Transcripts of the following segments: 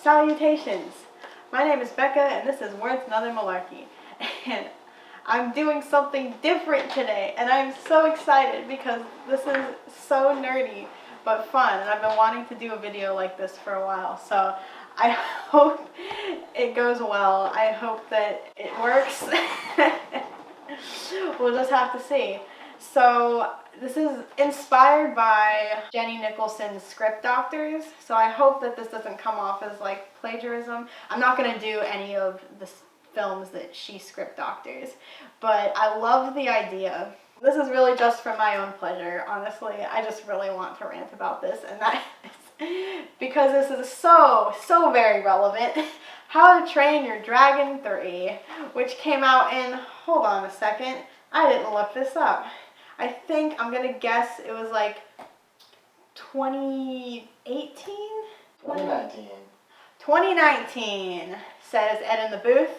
Salutations! My name is Becca and this is Words and Other Malarkey. And I'm doing something different today and I'm so excited because this is so nerdy but fun, and I've been wanting to do a video like this for a while, so I hope it goes well. I hope that it works. We'll just have to see. So this is inspired by Jenny Nicholson's Script Doctors, so I hope that this doesn't come off as like plagiarism. I'm not going to do any of the films that she script doctors, but I love the idea. This is really just for my own pleasure, honestly. I just really want to rant about this, and that is because this is so very relevant. How to Train Your Dragon 3, which came out in, hold on a second, I didn't look this up. I think, I'm gonna guess it was like 2018? 2019. 2019, says Ed in the booth.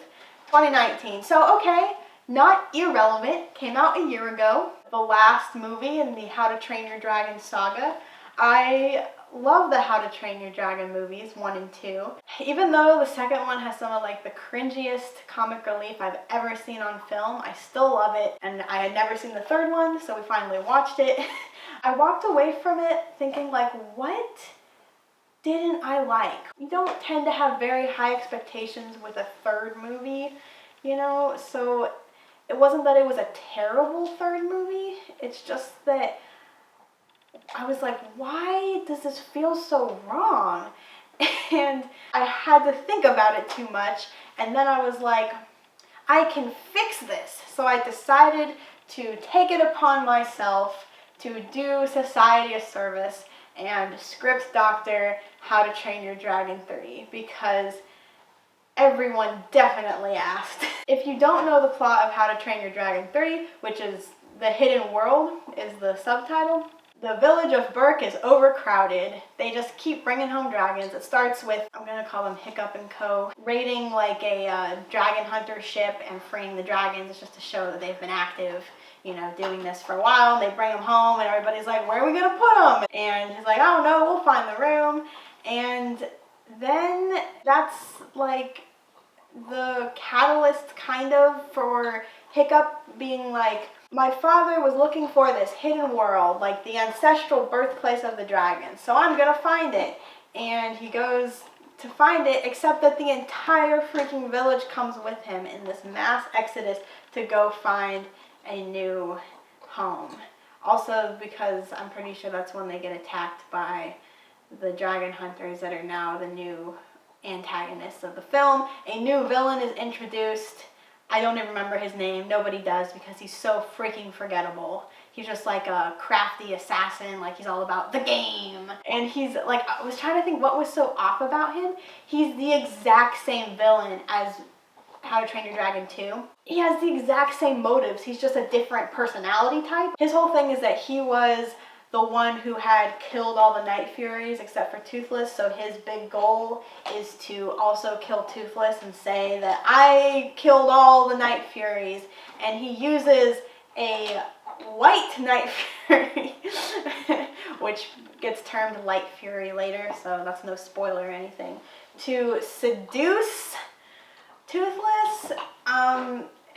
2019. So, okay, not irrelevant. Came out a year ago. The last movie in the How to Train Your Dragon saga. I love the How to Train Your Dragon movies, 1 and 2. Even though the second one has some of like the cringiest comic relief I've ever seen on film, I still love it. And I had never seen the third one, so we finally watched it. I walked away from it thinking like, what didn't I like? You don't tend to have very high expectations with a third movie, you know? So it wasn't that it was a terrible third movie, it's just that I was like, why does this feel so wrong? And I had to think about it too much, and then I was like, I can fix this. So I decided to take it upon myself to do society a service and script doctor How to Train Your Dragon 3, because everyone definitely asked. If you don't know the plot of How to Train Your Dragon 3, which is The Hidden World is the subtitle, the village of Berk is overcrowded. They just keep bringing home dragons. It starts with, I'm going to call them Hiccup and Co., raiding like a dragon hunter ship and freeing the dragons just to show that they've been active, you know, doing this for a while. They bring them home and everybody's like, where are we going to put them? And he's like, I don't know, we'll find the room. And then that's like the catalyst kind of for Hiccup being like, my father was looking for this hidden world, like the ancestral birthplace of the dragon, so I'm gonna find it. And he goes to find it, except that the entire freaking village comes with him in this mass exodus to go find a new home. Also because I'm pretty sure that's when they get attacked by the dragon hunters that are now the new antagonists of the film. A new villain is introduced. I don't even remember his name. Nobody does because he's so freaking forgettable. He's just like a crafty assassin, like he's all about the game. And he's like, I was trying to think what was so off about him. He's the exact same villain as How to Train Your Dragon 2. He has the exact same motives. He's just a different personality type. His whole thing is that he was the one who had killed all the Night Furies except for Toothless, so his big goal is to also kill Toothless and say that I killed all the Night Furies, and he uses a white Night Fury, which gets termed Light Fury later, so that's no spoiler or anything, to seduce Toothless.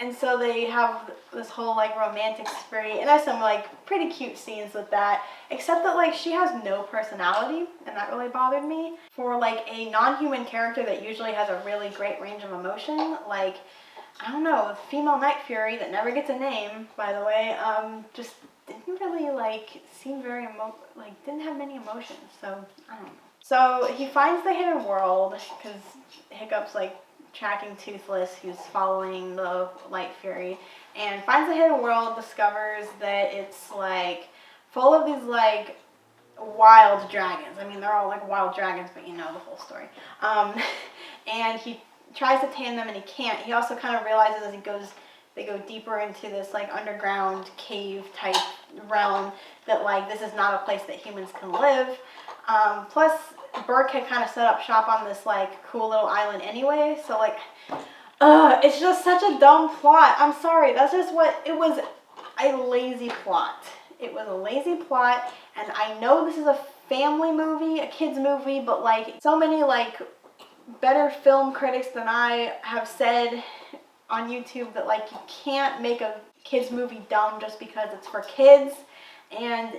And so they have this whole like romantic spree, and there's some like pretty cute scenes with that, except that like she has no personality, and that really bothered me. For like a non-human character that usually has a really great range of emotion, like, I don't know, female Night Fury that never gets a name, by the way, just didn't really like seem very didn't have many emotions, so I don't know. So he finds the hidden world because Hiccup's like tracking Toothless, who's following the Light Fury, and finds the hidden world, discovers that it's like full of these like wild dragons. I mean, they're all like wild dragons, but you know the whole story. And he tries to tame them and he can't. He also kind of realizes as they go deeper into this like underground cave type realm that like this is not a place that humans can live. Plus Berk had kind of set up shop on this like cool little island anyway, so like it's just such a dumb plot. I'm sorry, that's just what it was. A lazy plot. It was a lazy plot, and I know this is a family movie, a kids movie, but like so many like better film critics than I have said on YouTube that like you can't make a kids movie dumb just because it's for kids. And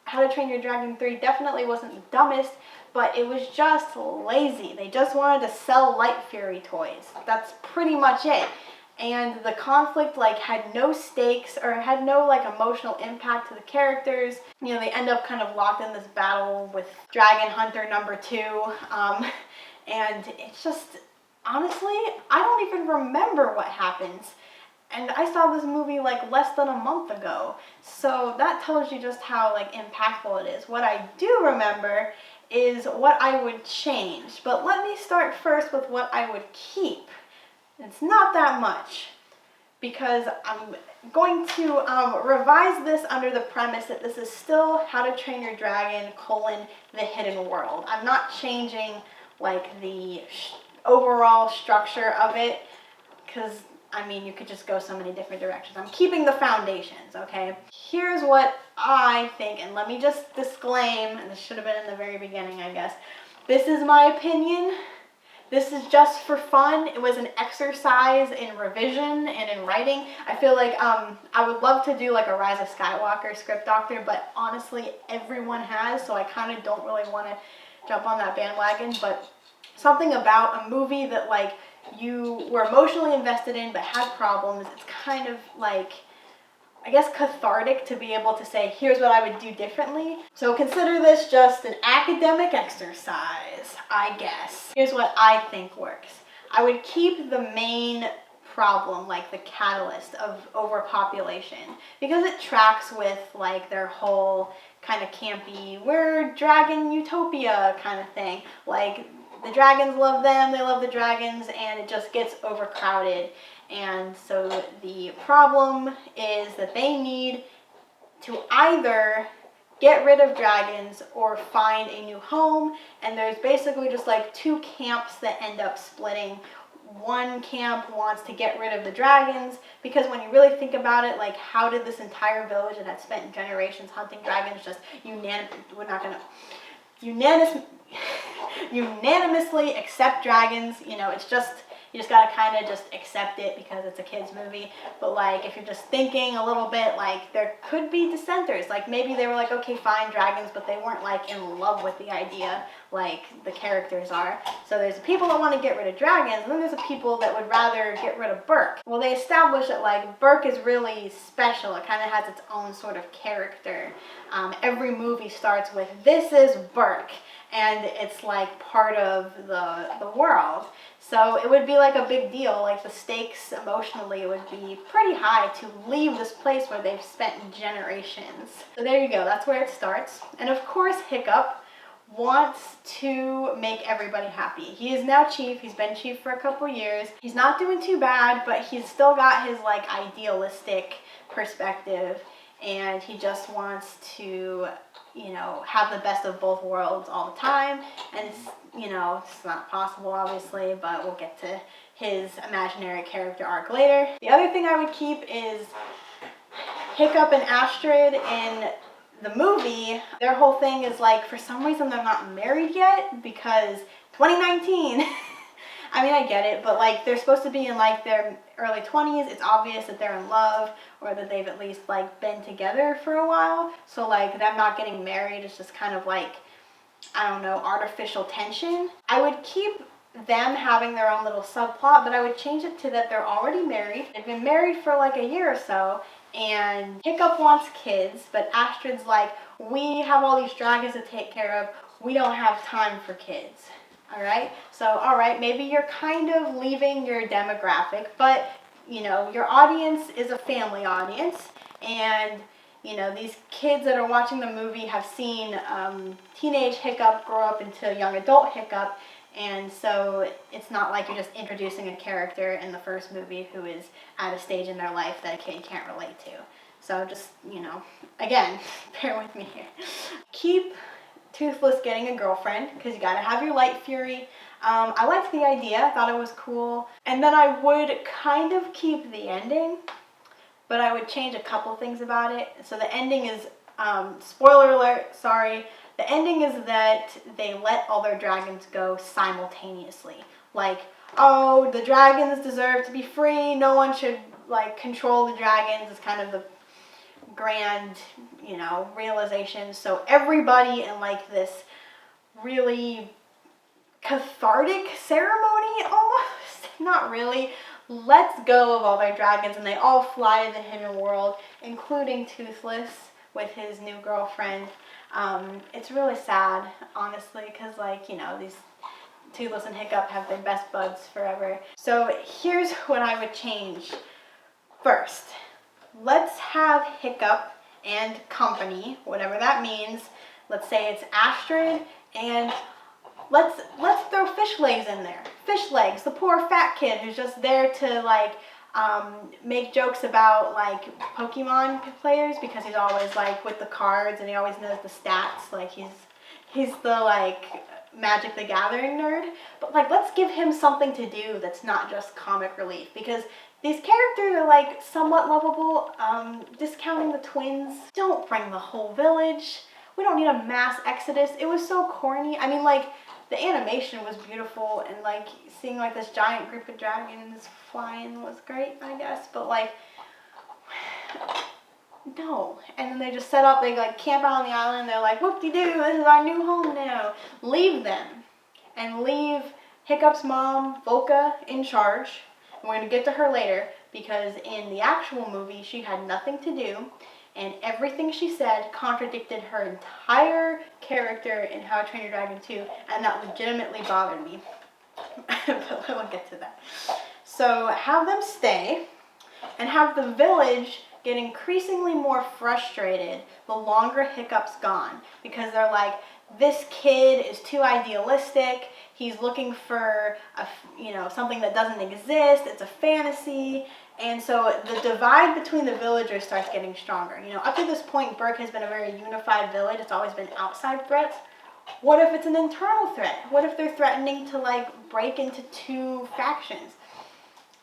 How to Train Your Dragon 3 definitely wasn't the dumbest, but it was just lazy. They just wanted to sell Light Fury toys. That's pretty much it. And the conflict like had no stakes or had no like emotional impact to the characters. You know, they end up kind of locked in this battle with Dragon Hunter number 2. And it's just, honestly, I don't even remember what happens. And I saw this movie like less than a month ago. So that tells you just how like impactful it is. What I do remember is what I would change. But let me start first with what I would keep. It's not that much, because I'm going to revise this under the premise that this is still How to Train Your Dragon, The Hidden World. I'm not changing like the overall structure of it, because I mean, you could just go so many different directions. I'm keeping the foundations, okay? Here's what I think, and let me just disclaim, and this should have been in the very beginning, I guess. This is my opinion. This is just for fun. It was an exercise in revision and in writing. I feel like I would love to do like a Rise of Skywalker script doctor, but honestly, everyone has, so I kind of don't really want to jump on that bandwagon. But something about a movie that like you were emotionally invested in but had problems, it's kind of like, I guess, cathartic to be able to say, here's what I would do differently. So consider this just an academic exercise, I guess. Here's what I think works. I would keep the main problem, like the catalyst of overpopulation, because it tracks with like their whole kind of campy, we're dragon utopia kind of thing. Like the dragons love them, they love the dragons, and it just gets overcrowded. And so the problem is that they need to either get rid of dragons or find a new home. And there's basically just like two camps that end up splitting. One camp wants to get rid of the dragons, because when you really think about it, like how did this entire village that had spent generations hunting dragons just unanimously accept dragons? You know, it's just, you just gotta kind of just accept it because it's a kid's movie. But like, if you're just thinking a little bit, like there could be dissenters. Like maybe they were like, okay, fine, dragons, but they weren't like in love with the idea like the characters are. So there's people that want to get rid of dragons, and then there's the people that would rather get rid of Berk. Well, they established that like Berk is really special. It kind of has its own sort of character. Every movie starts with, this is Berk, and it's like part of the world. So it would be like a big deal, like the stakes emotionally would be pretty high to leave this place where they've spent generations. So there you go, that's where it starts. And of course Hiccup wants to make everybody happy. He is now chief, he's been chief for a couple years. He's not doing too bad, but he's still got his like idealistic perspective, and he just wants to, you know, have the best of both worlds all the time. And it's, you know, it's not possible obviously, but we'll get to his imaginary character arc later. The other thing I would keep is Hiccup and Astrid in the movie. Their whole thing is like, for some reason they're not married yet, because 2019. I mean, I get it, but like they're supposed to be in like their early 20s. It's obvious that they're in love, or that they've at least like been together for a while. So like them not getting married is just kind of like, I don't know, artificial tension. I would keep them having their own little subplot, but I would change it to that they're already married. They've been married for like a year or so, and Hiccup wants kids, but Astrid's like, we have all these dragons to take care of. We don't have time for kids. Alright, so alright, maybe you're kind of leaving your demographic, but you know, your audience is a family audience, and you know, these kids that are watching the movie have seen teenage Hiccup grow up into young adult Hiccup, and so it's not like you're just introducing a character in the first movie who is at a stage in their life that a kid can't relate to. So just, you know, again, bear with me here. Keep Toothless getting a girlfriend, because you gotta have your Light Fury. I liked the idea, I thought it was cool. And then I would kind of keep the ending, but I would change a couple things about it. So the ending is, spoiler alert, sorry, The ending is that they let all their dragons go simultaneously. Like, oh, the dragons deserve to be free. No one should like control the dragons. It's kind of the grand, realization. So everybody in like this really cathartic ceremony almost, not really, lets go of all their dragons and they all fly to the hidden world, including Toothless with his new girlfriend. It's really sad, honestly, because these Toothless and Hiccup have been best buds forever. So here's what I would change. First, let's have Hiccup and company, whatever that means. Let's say it's Astrid, and let's throw Fish Legs in there. Fish Legs, the poor fat kid who's just there to make jokes about Pokemon players because he's always with the cards and he always knows the stats. He's the Magic the Gathering nerd. But let's give him something to do that's not just comic relief, because these characters are somewhat lovable. Discounting the twins, don't bring the whole village. We don't need a mass exodus. It was so corny. I mean, the animation was beautiful, and seeing this giant group of dragons flying was great, I guess. But no. And then they just set up. They camp out on the island. They're like, whoop-de-doo, this is our new home now. Leave them, and leave Hiccup's mom, Volca, in charge. And we're gonna get to her later, because in the actual movie she had nothing to do. And everything she said contradicted her entire character in How to Train Your Dragon 2, and that legitimately bothered me. But we'll get to that. So have them stay, and have the village get increasingly more frustrated the longer Hiccup's gone, because they're like, this kid is too idealistic. He's looking for something that doesn't exist. It's a fantasy. And so the divide between the villagers starts getting stronger. Up to this point, Berk has been a very unified village. It's always been outside threats. What if it's an internal threat? What if they're threatening to break into two factions?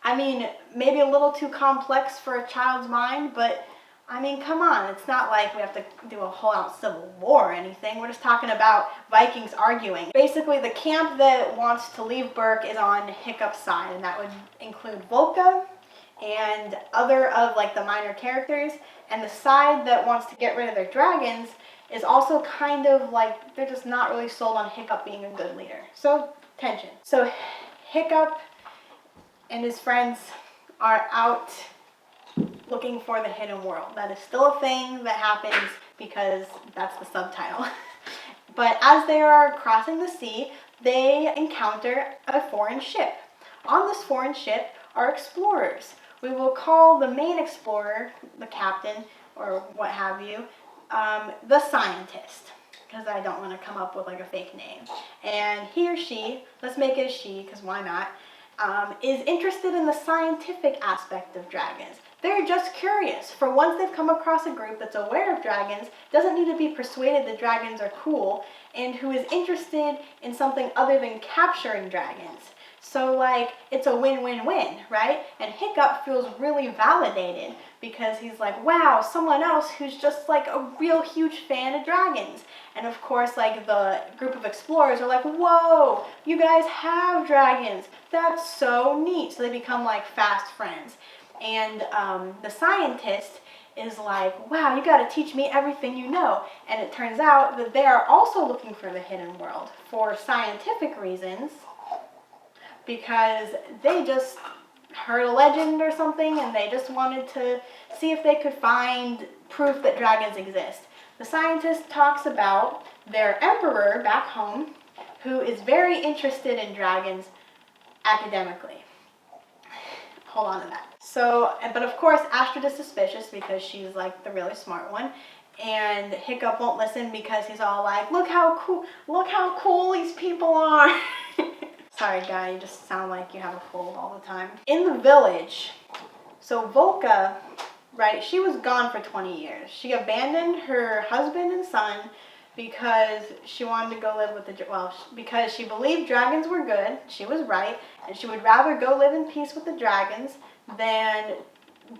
I mean, maybe a little too complex for a child's mind, but I mean, come on. It's not like we have to do a whole out civil war or anything. We're just talking about Vikings arguing. Basically, the camp that wants to leave Berk is on Hiccup's side, and that would include Volca and other of the minor characters, and the side that wants to get rid of their dragons is also kind of they're just not really sold on Hiccup being a good leader. So tension. So Hiccup and his friends are out looking for the hidden world. That is still a thing that happens because that's the subtitle. But as they are crossing the sea, they encounter a foreign ship. On this foreign ship are explorers. We will call the main explorer, the captain, or what have you, the scientist, because I don't want to come up with a fake name. And he or she, let's make it a she, because why not, is interested in the scientific aspect of dragons. They're just curious. For once they've come across a group that's aware of dragons, doesn't need to be persuaded that dragons are cool, and who is interested in something other than capturing dragons. So it's a win-win-win, right? And Hiccup feels really validated because he's like, wow, someone else who's just a real huge fan of dragons. And of course, the group of explorers are like, whoa, you guys have dragons. That's so neat. So they become fast friends. And the scientist is like, wow, you got to teach me everything you know. And it turns out that they are also looking for the hidden world for scientific reasons, because they just heard a legend or something and they just wanted to see if they could find proof that dragons exist. The scientist talks about their emperor back home, who is very interested in dragons academically. Hold on to that. So, but of course Astrid is suspicious because she's the really smart one, and Hiccup won't listen because he's all like, look how cool these people are. Sorry, guy, you just sound like you have a cold all the time. In the village, so Volca, right, she was gone for 20 years. She abandoned her husband and son because she wanted to go live with because she believed dragons were good. She was right, and she would rather go live in peace with the dragons than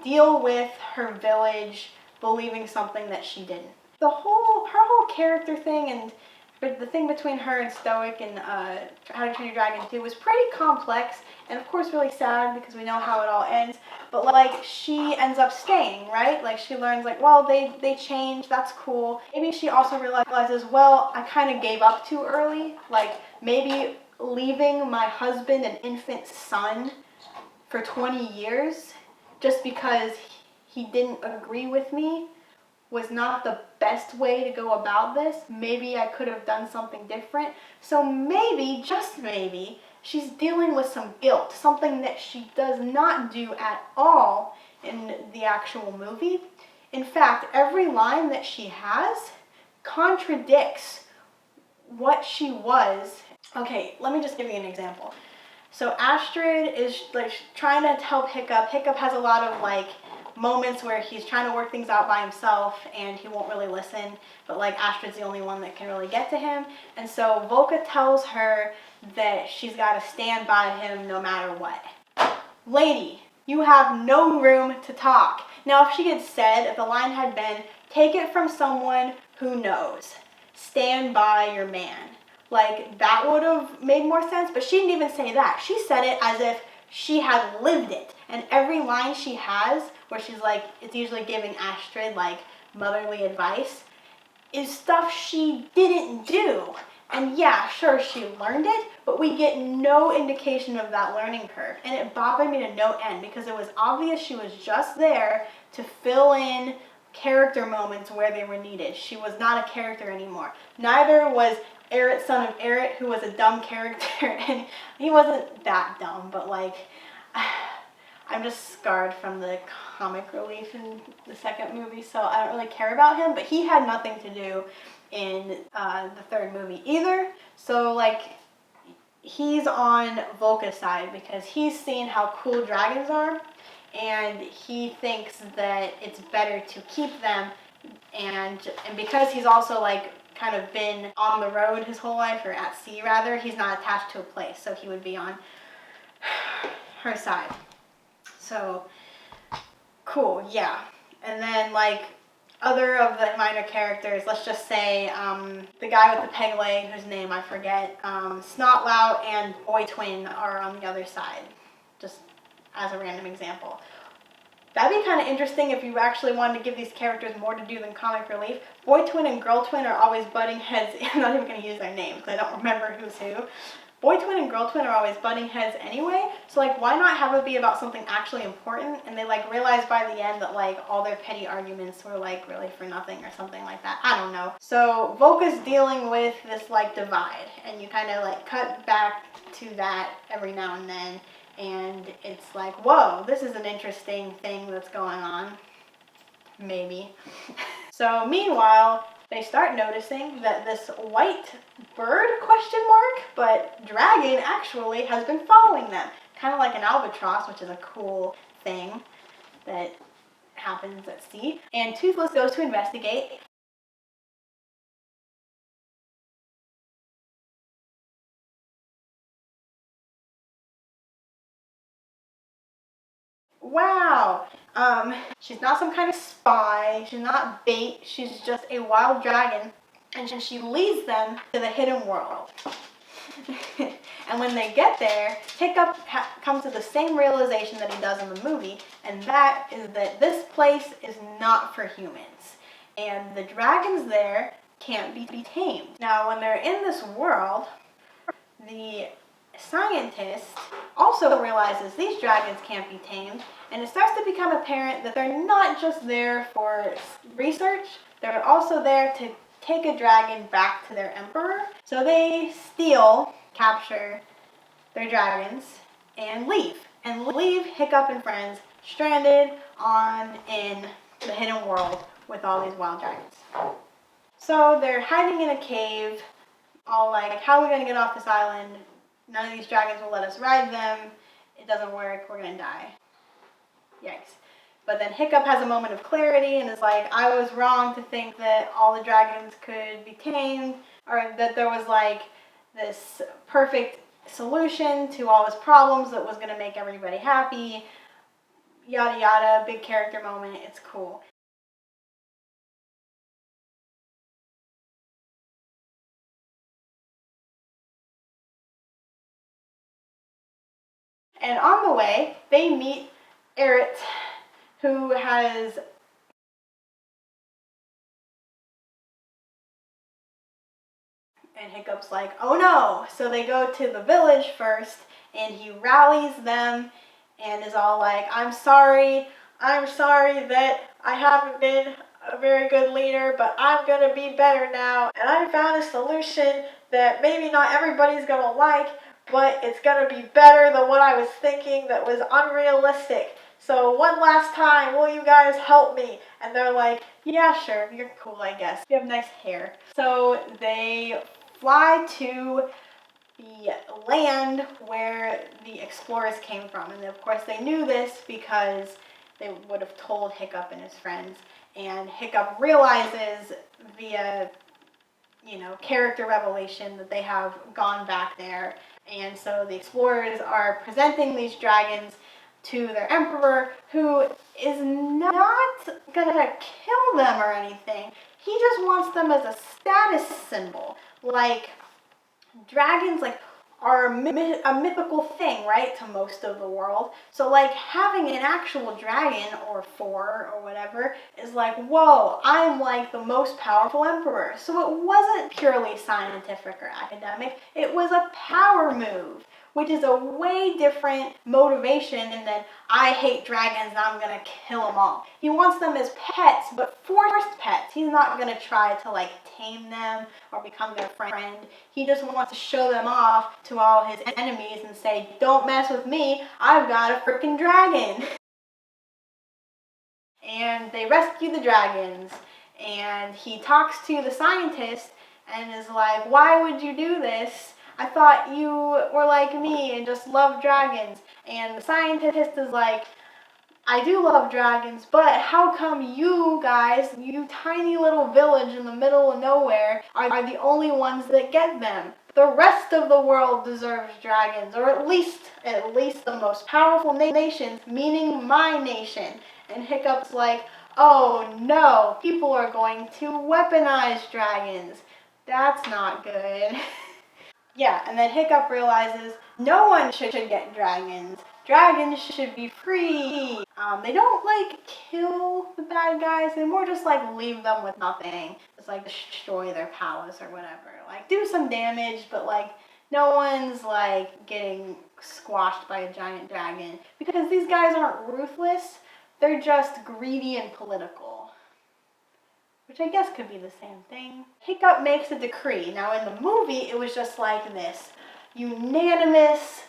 deal with her village believing something that she didn't. her whole character thing, and but the thing between her and Stoic and How to Train Your Dragon 2 was pretty complex, and of course really sad because we know how it all ends. But like she ends up staying, right? Like she learns like, well, they changed, that's cool. Maybe she also realizes, well, I kind of gave up too early. Like maybe leaving my husband and infant son for 20 years just because he didn't agree with me was not the best way to go about this. Maybe I could have done something different. So maybe, just maybe, she's dealing with some guilt, something that she does not do at all in the actual movie. In fact, every line that she has contradicts what she was. Okay, let me just give you an example. So Astrid is like trying to help Hiccup. Hiccup has a lot of like moments where he's trying to work things out by himself and he won't really listen, but like Astrid's the only one that can really get to him. And so Volca tells her that she's got to stand by him no matter what. Lady, you have no room to talk. Now if she had said, if the line had been, take it from someone who knows, stand by your man, like that would have made more sense, but she didn't even say that. She said it as if she had lived it. And every line she has, where she's like, it's usually giving Astrid like motherly advice, is stuff she didn't do. And yeah, sure, she learned it, but we get no indication of that learning curve. And it bothered me to no end because it was obvious she was just there to fill in character moments where they were needed. She was not a character anymore. Neither was Eret, son of Eret, who was a dumb character, and he wasn't that dumb, but like, I'm just scarred from the comic relief in the second movie, so I don't really care about him, but he had nothing to do in the third movie either. So like, he's on Volca's side because he's seen how cool dragons are, and he thinks that it's better to keep them, and because he's also like kind of been on the road his whole life, or at sea rather, he's not attached to a place, so he would be on her side. So cool, yeah. And then like other of the minor characters, let's just say the guy with the peg leg whose name I forget, Snotlout and Boy Twin are on the other side, just as a random example. That'd be kind of interesting if you actually wanted to give these characters more to do than comic relief. Boy Twin and Girl Twin are always butting heads. I'm not even going to use their names because I don't remember who's who. Boy Twin and Girl Twin are always butting heads anyway, so like why not have it be about something actually important, and they like realize by the end that like all their petty arguments were like really for nothing or something like that. I don't know. So Volca's dealing with this like divide, and you kind of like cut back to that every now and then. And it's like, whoa, this is an interesting thing that's going on. Maybe. So meanwhile, they start noticing that this white bird, but dragon actually has been following them. Kind of like an albatross, which is a cool thing that happens at sea. And Toothless goes to investigate. Wow. She's not some kind of spy. She's not bait. She's just a wild dragon. And she leads them to the hidden world. And when they get there, Hiccup comes to the same realization that he does in the movie, and that is that this place is not for humans. And the dragons there can't be tamed. Now, when they're in this world, the scientist also realizes these dragons can't be tamed, and it starts to become apparent that they're not just there for research, they're also there to take a dragon back to their emperor. So they capture their dragons, and leave Hiccup and friends stranded in the hidden world with all these wild dragons. So they're hiding in a cave, all like, how are we going to get off this island? None of these dragons will let us ride them. It doesn't work. We're going to die. Yikes. But then Hiccup has a moment of clarity and is like, I was wrong to think that all the dragons could be tamed, or that there was like this perfect solution to all his problems that was going to make everybody happy. Yada yada, big character moment. It's cool. And on the way, they meet Eret, who has and Hiccup's like, oh no. So they go to the village first, and he rallies them and is all like, I'm sorry that I haven't been a very good leader, but I'm gonna be better now, and I found a solution that maybe not everybody's gonna like, but it's gonna be better than what I was thinking that was unrealistic. So one last time, will you guys help me? And they're like, yeah, sure, you're cool, I guess. You have nice hair. So they fly to the land where the explorers came from. And of course they knew this because they would have told Hiccup and his friends. And Hiccup realizes via, character revelation that they have gone back there. And so the explorers are presenting these dragons to their emperor, who is not gonna kill them or anything. He just wants them as a status symbol. Like, dragons, are a mythical thing, right, to most of the world. So, having an actual dragon, or four, or whatever, is like, whoa, I'm, the most powerful emperor. So it wasn't purely scientific or academic. It was a power move, which is a way different motivation than I hate dragons and I'm going to kill them all. He wants them as pets, but forced pets. He's not going to try to tame them or become their friend. He just wants to show them off to all his enemies and say, don't mess with me, I've got a freaking dragon. And they rescue the dragons, and he talks to the scientist and is like, why would you do this? I thought you were like me and just loved dragons. And the scientist is like, I do love dragons, but how come you guys, you tiny little village in the middle of nowhere, are the only ones that get them? The rest of the world deserves dragons, or at least the most powerful nations, meaning my nation. And Hiccup's like, oh no, people are going to weaponize dragons. That's not good. Yeah, and then Hiccup realizes no one should get dragons. Dragons should be free. They don't kill the bad guys. They more just leave them with nothing. Just destroy their palace or whatever. Do some damage, but no one's getting squashed by a giant dragon, because these guys aren't ruthless. They're just greedy and political, which I guess could be the same thing. Hiccup makes a decree. Now in the movie, it was just this unanimous,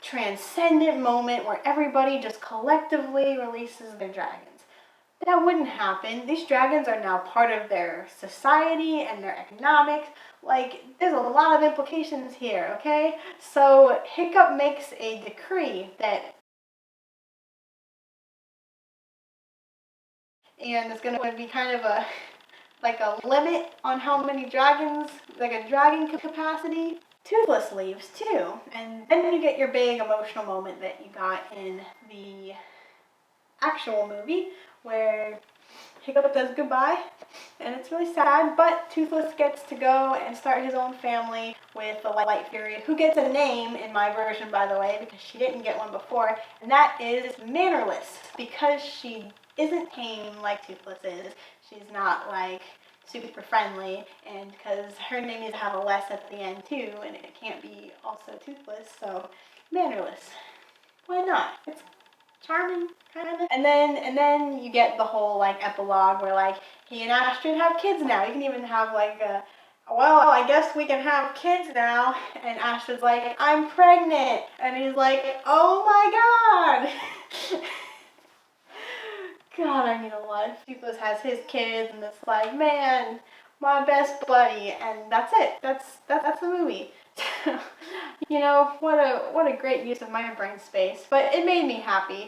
transcendent moment where everybody just collectively releases their dragons. That wouldn't happen. These dragons are now part of their society and their economics. There's a lot of implications here, okay? So Hiccup makes a decree that, and it's going to be kind of a limit on how many dragons, a dragon capacity. Toothless leaves too, and then you get your big emotional moment that you got in the actual movie, where Hiccup does goodbye, and it's really sad, but Toothless gets to go and start his own family with the Light Fury, who gets a name in my version, by the way, because she didn't get one before, and that is Mannerless, because she isn't tame like Toothless is. She's not super friendly, and because her name needs to have a less at the end too, and it can't be also Toothless, so Mannerless. Why not? It's charming, kind of. And then you get the whole epilogue where he and Astrid have kids now. You can even have well, I guess we can have kids now. And Astrid's like, I'm pregnant. And he's like, oh my god. God, I need a life. Toothless has his kids, and it's man, my best buddy, and that's it. That's the movie. What a great use of my brain space. But it made me happy.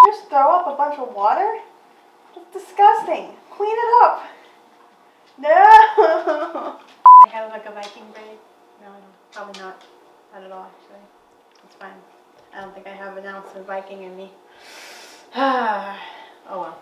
Just throw up a bunch of water? It's disgusting. Clean it up. No. They have a Viking braid. No, probably not. Not at all, actually. It's fine. I don't think I have an ounce of Viking in me. Oh well.